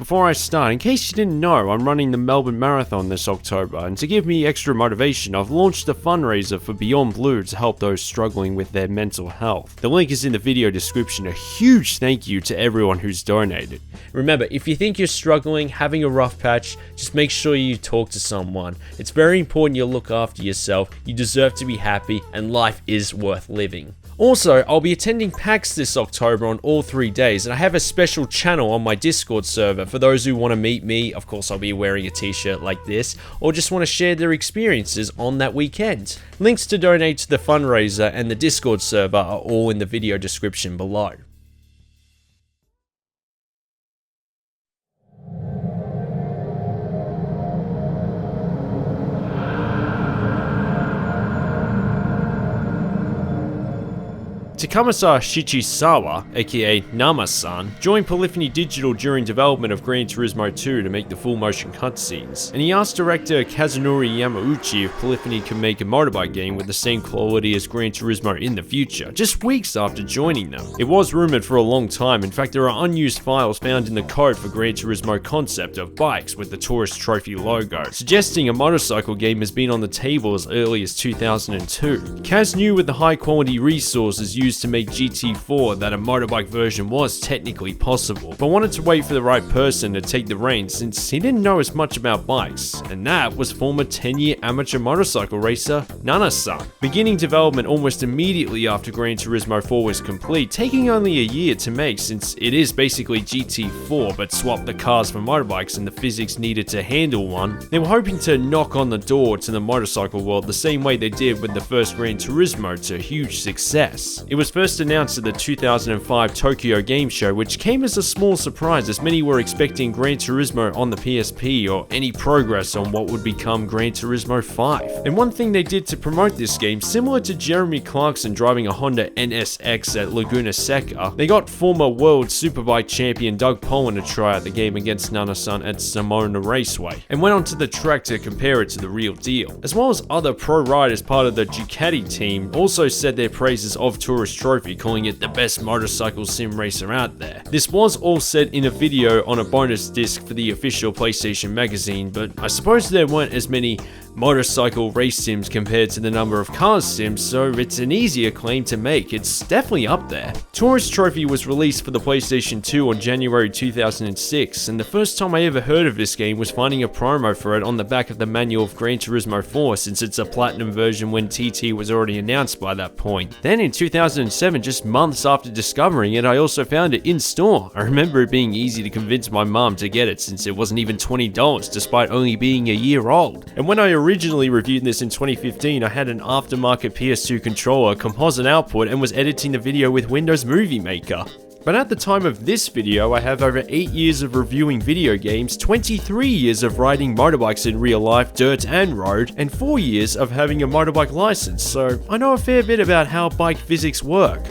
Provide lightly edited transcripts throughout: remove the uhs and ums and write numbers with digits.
Before I start, in case you didn't know, I'm running the Melbourne Marathon this October, and to give me extra motivation, I've launched a fundraiser for Beyond Blue to help those struggling with their mental health. The link is in the video description. A huge thank you to everyone who's donated. Remember, if you think you're struggling, having a rough patch, just make sure you talk to someone. It's very important you look after yourself. You deserve to be happy, and life is worth living. Also, I'll be attending PAX this October on all 3 days, and I have a special channel on my Discord server for those who want to meet me. Of course, I'll be wearing a t-shirt like this, or just want to share their experiences on that weekend. Links to donate to the fundraiser and the Discord server are all in the video description below. Takamasa Shichisawa, aka Nama-san, joined Polyphony Digital during development of Gran Turismo 2 to make the full motion cutscenes, and he asked director Kazunori Yamauchi if Polyphony could make a motorbike game with the same quality as Gran Turismo in the future, just weeks after joining them. It was rumored for a long time. In fact, there are unused files found in the code for Gran Turismo concept of bikes with the Tourist Trophy logo, suggesting a motorcycle game has been on the table as early as 2002. Kaz knew with the high quality resources used to make GT4 that a motorbike version was technically possible, but wanted to wait for the right person to take the reins since he didn't know as much about bikes, and that was former 10-year amateur motorcycle racer Nana-san. Beginning development almost immediately after Gran Turismo 4 was complete, taking only a year to make since it is basically GT4 but swapped the cars for motorbikes and the physics needed to handle one. They were hoping to knock on the door to the motorcycle world the same way they did with the first Gran Turismo to huge success. It was first announced at the 2005 Tokyo Game Show, which came as a small surprise as many were expecting Gran Turismo on the PSP or any progress on what would become Gran Turismo 5. And one thing they did to promote this game, similar to Jeremy Clarkson driving a Honda NSX at Laguna Seca, they got former world superbike champion Doug Pollin to try out the game against Nana-san at Samona Raceway, and went onto the track to compare it to the real deal. As well as other pro riders part of the Ducati team also said their praises of Tourist Trophy, calling it the best motorcycle sim racer out there. This was all said in a video on a bonus disc for the official PlayStation magazine, but I suppose there weren't as many motorcycle race sims compared to the number of cars sims, so it's an easier claim to make. It's definitely up there. Tourist Trophy was released for the PlayStation 2 on January 2006, and the first time I ever heard of this game was finding a promo for it on the back of the manual of Gran Turismo 4, since it's a platinum version when TT was already announced by that point. Then in 2007, just months after discovering it, I also found it in store. I remember it being easy to convince my mum to get it since it wasn't even $20 despite only being a year old. And when I originally reviewed this in 2015, I had an aftermarket PS2 controller, composite output, and was editing the video with Windows Movie Maker. But at the time of this video, I have over 8 years of reviewing video games, 23 years of riding motorbikes in real life, dirt and road, and 4 years of having a motorbike license, so I know a fair bit about how bike physics work.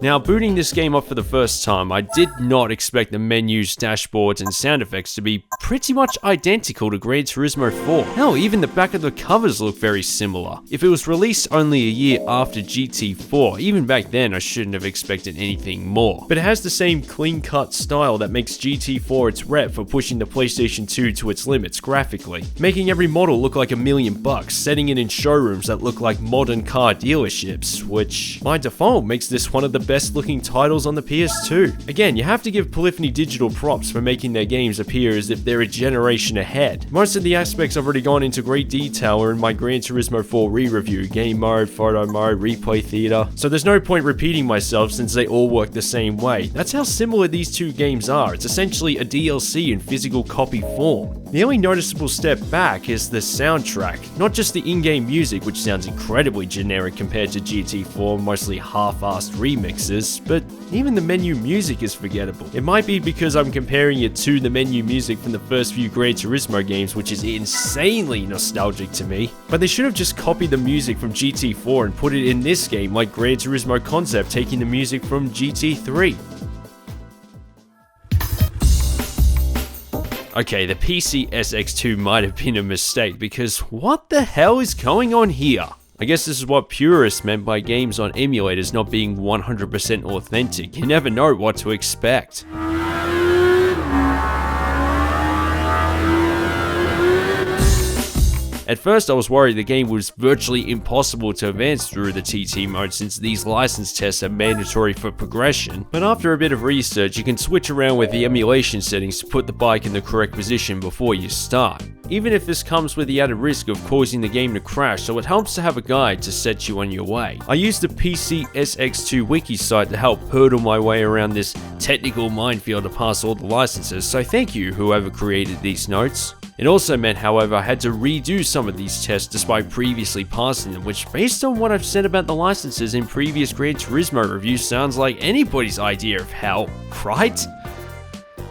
Now, booting this game up for the first time, I did not expect the menus, dashboards, and sound effects to be pretty much identical to Gran Turismo 4. Hell, even the back of the covers look very similar. If it was released only a year after GT4, even back then I shouldn't have expected anything more. But it has the same clean-cut style that makes GT4 its rep for pushing the PlayStation 2 to its limits graphically, making every model look like $1 million, setting it in showrooms that look like modern car dealerships, which by default makes this one of the best looking titles on the PS2. Again, you have to give Polyphony Digital props for making their games appear as if they're a generation ahead. Most of the aspects I've already gone into great detail are in my Gran Turismo 4 re-review, game mode, photo mode, replay theater, so there's no point repeating myself since they all work the same way. That's how similar these two games are. It's essentially a DLC in physical copy form. The only noticeable step back is the soundtrack, not just the in-game music, which sounds incredibly generic compared to GT4, mostly half-assed remixes, but even the menu music is forgettable. It might be because I'm comparing it to the menu music from the first few Gran Turismo games, which is insanely nostalgic to me, but they should have just copied the music from GT4 and put it in this game like Gran Turismo Concept taking the music from GT3. Okay, the PC SX2 might have been a mistake, because what the hell is going on here? I guess this is what purists meant by games on emulators not being 100% authentic. You never know what to expect. At first I was worried the game was virtually impossible to advance through the TT mode since these license tests are mandatory for progression, but after a bit of research you can switch around with the emulation settings to put the bike in the correct position before you start. Even if this comes with the added risk of causing the game to crash, so it helps to have a guide to set you on your way. I used the PCSX2 wiki site to help hurdle my way around this technical minefield to pass all the licenses, so thank you whoever created these notes. It also meant, however, I had to redo some of these tests despite previously passing them, which based on what I've said about the licenses in previous Gran Turismo reviews sounds like anybody's idea of hell, right?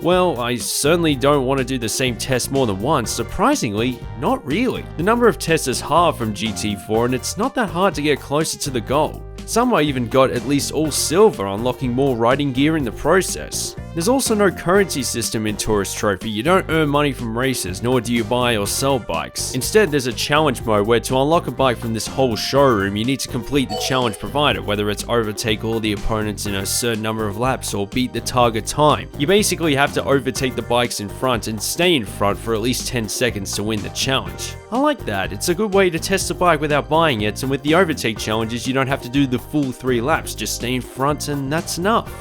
Well, I certainly don't want to do the same test more than once. Surprisingly, not really. The number of tests is halved from GT4 and it's not that hard to get closer to the goal. Some I even got at least all silver, unlocking more riding gear in the process. There's also no currency system in Tourist Trophy. You don't earn money from races, nor do you buy or sell bikes. Instead, there's a challenge mode where to unlock a bike from this whole showroom, you need to complete the challenge provided, whether it's overtake all the opponents in a certain number of laps or beat the target time. You basically have to overtake the bikes in front and stay in front for at least 10 seconds to win the challenge. I like that. It's a good way to test a bike without buying it, and with the overtake challenges, you don't have to do the full 3 laps, just stay in front and that's enough.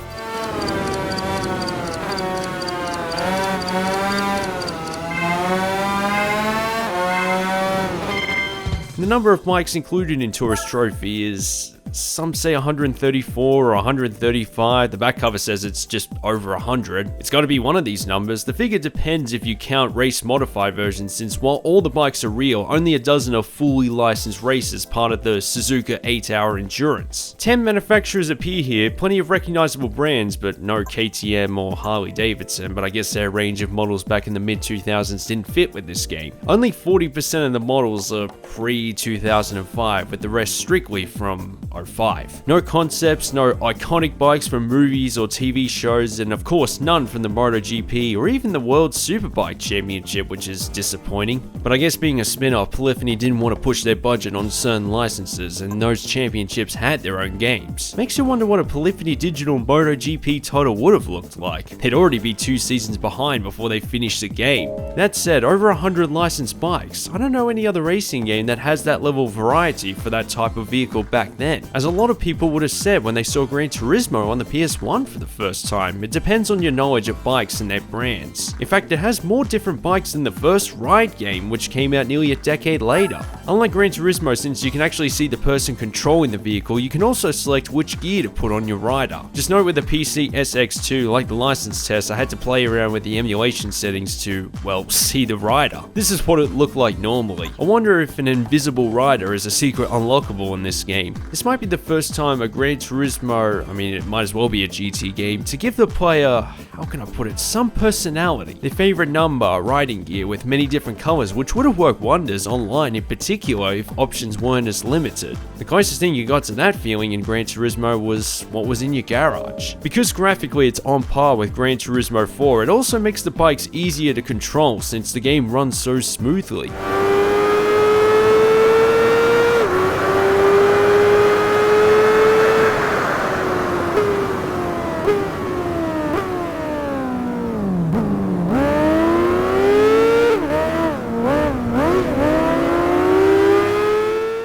The number of bikes included in Tourist Trophy is, some say 134 or 135, the back cover says it's just over 100. It's got to be one of these numbers. The figure depends if you count race modified versions, since while all the bikes are real, only a dozen are fully licensed races part of the Suzuka 8-hour endurance. 10 manufacturers appear here, plenty of recognizable brands, but no KTM or Harley Davidson, but I guess their range of models back in the mid-2000s didn't fit with this game. Only 40% of the models are pre-2005, with the rest strictly from 05. No concepts, no iconic bikes from movies or TV shows, and of course none from the MotoGP or even the World Superbike Championship, which is disappointing. But I guess being a spin-off, Polyphony didn't want to push their budget on certain licenses, and those championships had their own games. Makes you wonder what a Polyphony Digital MotoGP title would have looked like. They'd already be 2 seasons behind before they finished the game. That said, over 100 licensed bikes. I don't know any other racing game that has that level of variety for that type of vehicle back then. As a lot of people would have said when they saw Gran Turismo on the PS1 for the first time, it depends on your knowledge of bikes and their brands. In fact, it has more different bikes than the first Ride game, which came out nearly a decade later. Unlike Gran Turismo, since you can actually see the person controlling the vehicle, you can also select which gear to put on your rider. Just note with the PCSX2, like the license test, I had to play around with the emulation settings to, well, see the rider. This is what it looked like normally. I wonder if an invisible rider is a secret unlockable in this game. This might be the first time a Gran Turismo, I mean it might as well be a GT game, to give the player, how can I put it, some personality. Their favorite number, riding gear with many different colors, which would have worked wonders online in particular if options weren't as limited. The closest thing you got to that feeling in Gran Turismo was what was in your garage. Because graphically it's on par with Gran Turismo 4, it also makes the bikes easier to control since the game runs so smoothly.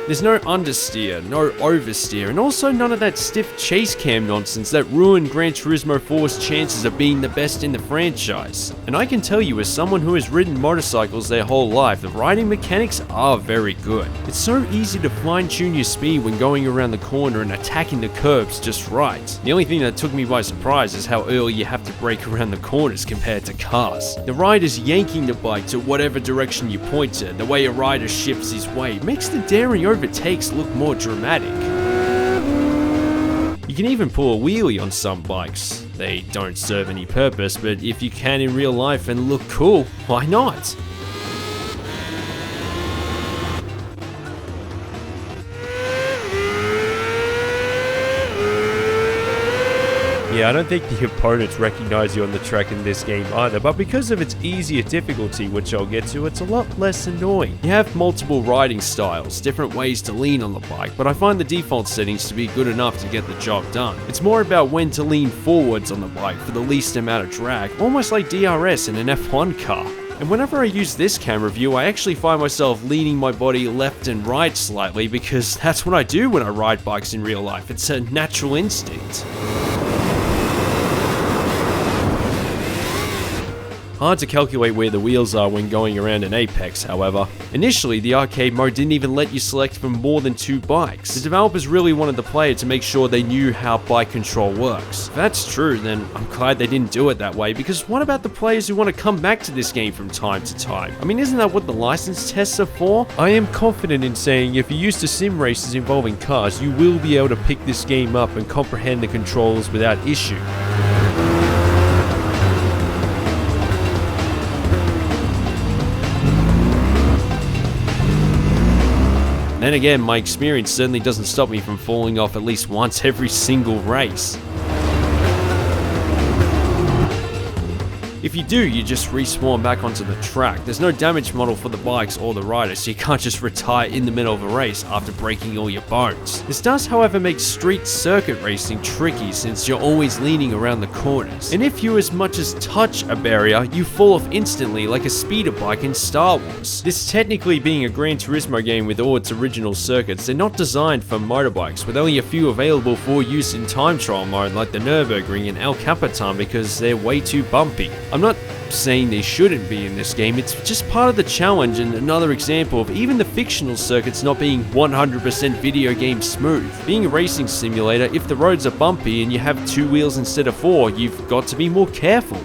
There's no understeer, no oversteer, and also none of that stiff chase cam nonsense that ruined Gran Turismo 4's chances of being the best in the franchise. And I can tell you as someone who has ridden motorcycles their whole life, the riding mechanics are very good. It's so easy to fine-tune your speed when going around the corner and attacking the curbs just right. The only thing that took me by surprise is how early you have to brake around the corners compared to cars. The rider's yanking the bike to whatever direction you point it, the way a rider shifts his weight makes the daring overtakes look more dramatic. You can even pull a wheelie on some bikes. They don't serve any purpose, but if you can in real life and look cool, why not? Yeah, I don't think the opponents recognize you on the track in this game either, but because of its easier difficulty, which I'll get to, it's a lot less annoying. You have multiple riding styles, different ways to lean on the bike, but I find the default settings to be good enough to get the job done. It's more about when to lean forwards on the bike for the least amount of drag, almost like DRS in an F1 car. And whenever I use this camera view, I actually find myself leaning my body left and right slightly because that's what I do when I ride bikes in real life. It's a natural instinct. Hard to calculate where the wheels are when going around an apex, however. Initially, the arcade mode didn't even let you select from more than 2 bikes. The developers really wanted the player to make sure they knew how bike control works. If that's true, then I'm glad they didn't do it that way, because what about the players who want to come back to this game from time to time? I mean, isn't that what the license tests are for? I am confident in saying if you're used to sim races involving cars, you will be able to pick this game up and comprehend the controls without issue. Then again, my experience certainly doesn't stop me from falling off at least once every single race. If you do, you just respawn back onto the track. There's no damage model for the bikes or the riders, so you can't just retire in the middle of a race after breaking all your bones. This does, however, make street circuit racing tricky since you're always leaning around the corners. And if you as much as touch a barrier, you fall off instantly like a speeder bike in Star Wars. This technically being a Gran Turismo game with all its original circuits, they're not designed for motorbikes, with only a few available for use in time trial mode like the Nürburgring and El Capitan because they're way too bumpy. I'm not saying they shouldn't be in this game, it's just part of the challenge and another example of even the fictional circuits not being 100% video game smooth. Being a racing simulator, if the roads are bumpy and you have 2 wheels instead of 4, you've got to be more careful.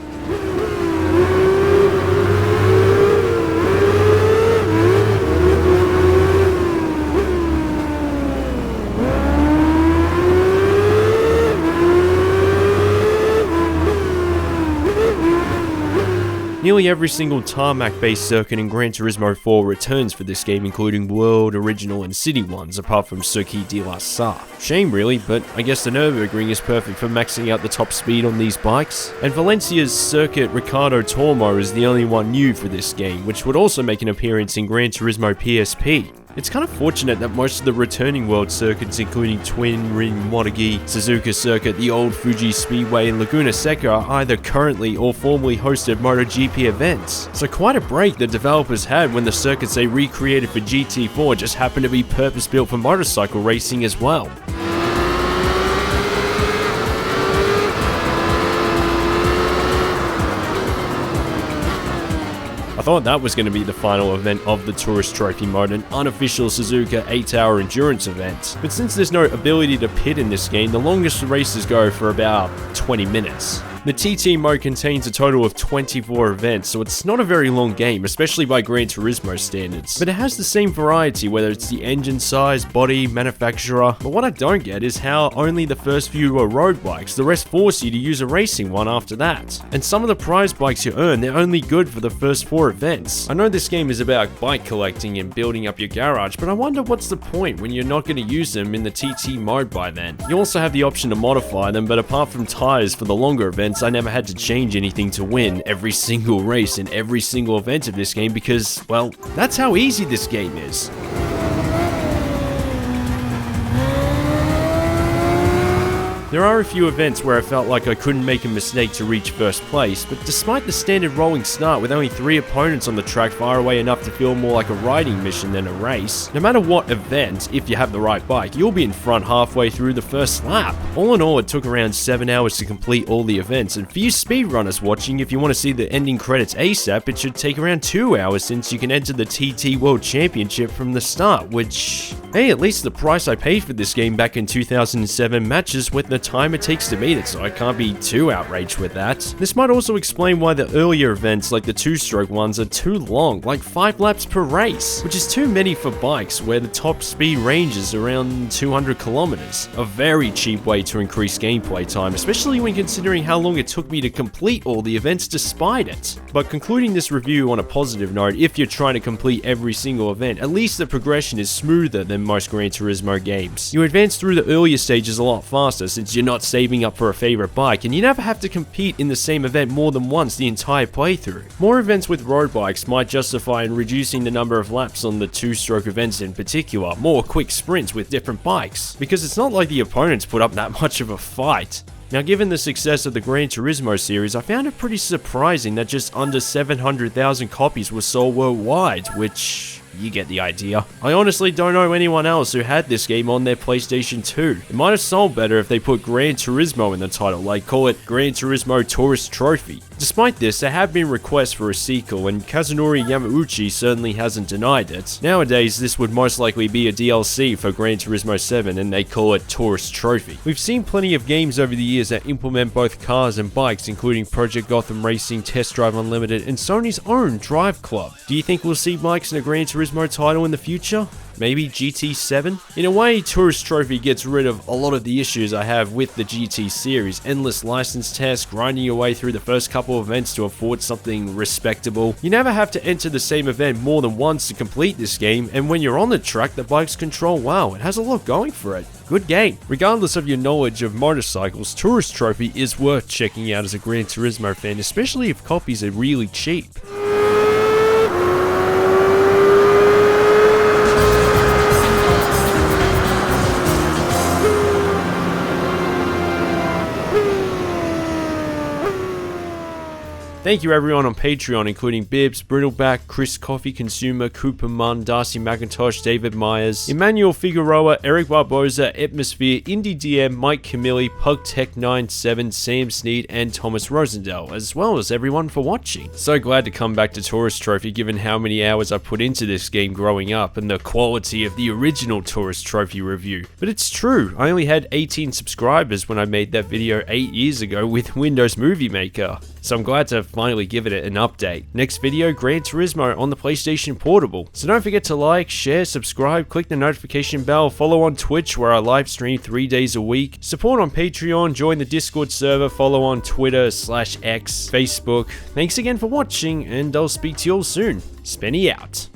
Nearly every single tarmac-based circuit in Gran Turismo 4 returns for this game, including World, Original, and City ones, apart from Circuit de la Sarthe. Shame really, but I guess the Nürburgring is perfect for maxing out the top speed on these bikes. And Valencia's Circuit Ricardo Tormo is the only one new for this game, which would also make an appearance in Gran Turismo PSP. It's kind of fortunate that most of the returning world circuits, including Twin, Ring, Motegi, Suzuka Circuit, the old Fuji Speedway, and Laguna Seca are either currently or formerly hosted MotoGP events. So quite a break the developers had when the circuits they recreated for GT4 just happened to be purpose-built for motorcycle racing as well. I thought that was going to be the final event of the Tourist Trophy mode, an unofficial Suzuka 8-hour endurance event. But since there's no ability to pit in this game, the longest races go for about 20 minutes. The TT mode contains a total of 24 events, so it's not a very long game, especially by Gran Turismo standards. But it has the same variety, whether it's the engine size, body, manufacturer. But what I don't get is how only the first few are road bikes, the rest force you to use a racing one after that. And some of the prize bikes you earn, they're only good for the first 4 events. I know this game is about bike collecting and building up your garage, but I wonder what's the point when you're not going to use them in the TT mode by then. You also have the option to modify them, but apart from tires for the longer events, I never had to change anything to win every single race in every single event of this game because, well, that's how easy this game is. There are a few events where I felt like I couldn't make a mistake to reach first place, but despite the standard rolling start with only 3 opponents on the track far away enough to feel more like a riding mission than a race, no matter what event, if you have the right bike, you'll be in front halfway through the first lap. All in all, it took around 7 hours to complete all the events, and for you speedrunners watching, if you want to see the ending credits ASAP, it should take around 2 hours since you can enter the TT World Championship from the start, which, hey, at least the price I paid for this game back in 2007 matches with the time it takes to beat it, so I can't be too outraged with that. This might also explain why the earlier events like the 2-stroke ones are too long, like 5 laps per race, which is too many for bikes where the top speed range is around 200 kilometers. A very cheap way to increase gameplay time, especially when considering how long it took me to complete all the events despite it. But concluding this review on a positive note, if you're trying to complete every single event, at least the progression is smoother than most Gran Turismo games. You advance through the earlier stages a lot faster since you're not saving up for a favorite bike, and you never have to compete in the same event more than once the entire playthrough. More events with road bikes might justify in reducing the number of laps on the 2-stroke events in particular, more quick sprints with different bikes, because it's not like the opponents put up that much of a fight. Now, given the success of the Gran Turismo series, I found it pretty surprising that just under 700,000 copies were sold worldwide, which... you get the idea. I honestly don't know anyone else who had this game on their PlayStation 2. It might have sold better if they put Gran Turismo in the title, like call it Gran Turismo Tourist Trophy. Despite this, there have been requests for a sequel, and Kazunori Yamauchi certainly hasn't denied it. Nowadays, this would most likely be a DLC for Gran Turismo 7, and they call it Tourist Trophy. We've seen plenty of games over the years that implement both cars and bikes, including Project Gotham Racing, Test Drive Unlimited, and Sony's own Drive Club. Do you think we'll see bikes in a Gran Turismo title in the future? Maybe GT7? In a way, Tourist Trophy gets rid of a lot of the issues I have with the GT series. Endless license tests, grinding your way through the first couple of events to afford something respectable. You never have to enter the same event more than once to complete this game, and when you're on the track, the bikes control well. It has a lot going for it. Good game. Regardless of your knowledge of motorcycles, Tourist Trophy is worth checking out as a Gran Turismo fan, especially if copies are really cheap. Thank you everyone on Patreon, including Bibbs, Brittleback, Chris Coffee Consumer, Cooper Munn, Darcy McIntosh, David Myers, Emmanuel Figueroa, Eric Barboza, Atmosphere, Indie DM, Mike Camilli, PugTech97, Sam Sneed, and Thomas Rosendale, as well as everyone for watching. So glad to come back to Tourist Trophy given how many hours I put into this game growing up and the quality of the original Tourist Trophy review. But it's true, I only had 18 subscribers when I made that video 8 years ago with Windows Movie Maker. So I'm glad to finally give it an update. Next video, Gran Turismo on the PlayStation Portable. So don't forget to like, share, subscribe, click the notification bell, follow on Twitch where I live stream 3 days a week, support on Patreon, join the Discord server, follow on Twitter/X, Facebook. Thanks again for watching, and I'll speak to you all soon. Spenny out.